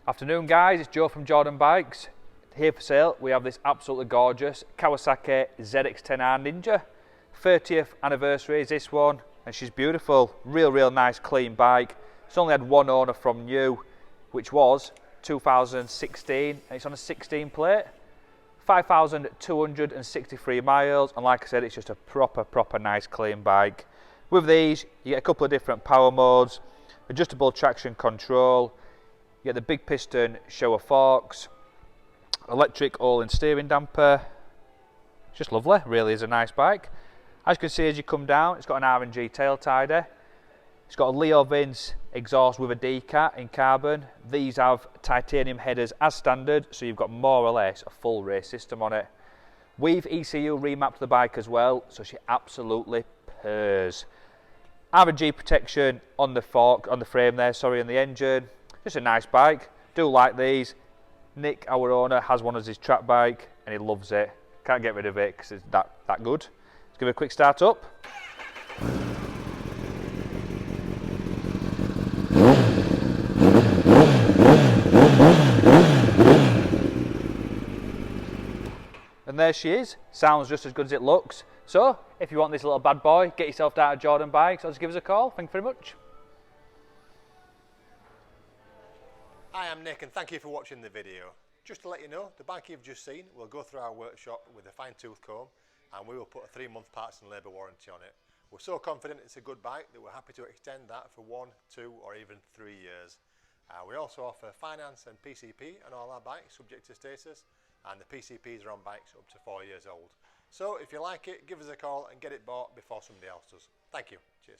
Afternoon guys, it's Joe from Jordanbikes. Here for sale we have this absolutely gorgeous Kawasaki ZX10R Ninja. 30th anniversary is this one, and she's beautiful. Real nice clean bike. It's only had one owner from new, which was 2016, and it's on a 16 plate. 5,263 miles, and like I said, it's just a proper nice clean bike. With these you get a couple of different power modes, adjustable traction control, you get the big piston shower forks, electric all-in steering damper. It's just lovely, really is a nice bike. As you can see as you come down, it's got an R&G tail tidy. It's got a Leo Vince exhaust with a decat in carbon. These have titanium headers as standard, so you've got more or less a full race system on it. We've ECU remapped the bike as well, so she absolutely purrs. R&G protection on the fork, on the frame there, sorry, on the engine. Just a nice bike. Do like these. Nick, our owner, has one as his track bike and he loves it. Can't get rid of it because it's that good. Let's give it a quick start up. And there she is. Sounds just as good as it looks. So, if you want this little bad boy, get yourself down to Jordanbikes or just give us a call. Thank you very much. Hi, I'm Nick and thank you for watching the video. Just to let you know, the bike you've just seen will go through our workshop with a fine-tooth comb and we will put a 3-month parts and labour warranty on it. We're so confident it's a good bike that we're happy to extend that for 1, 2 or even 3 years. We also offer finance and PCP on all our bikes subject to status, and the PCPs are on bikes up to 4 years old. So if you like it, give us a call and get it bought before somebody else does. Thank you. Cheers.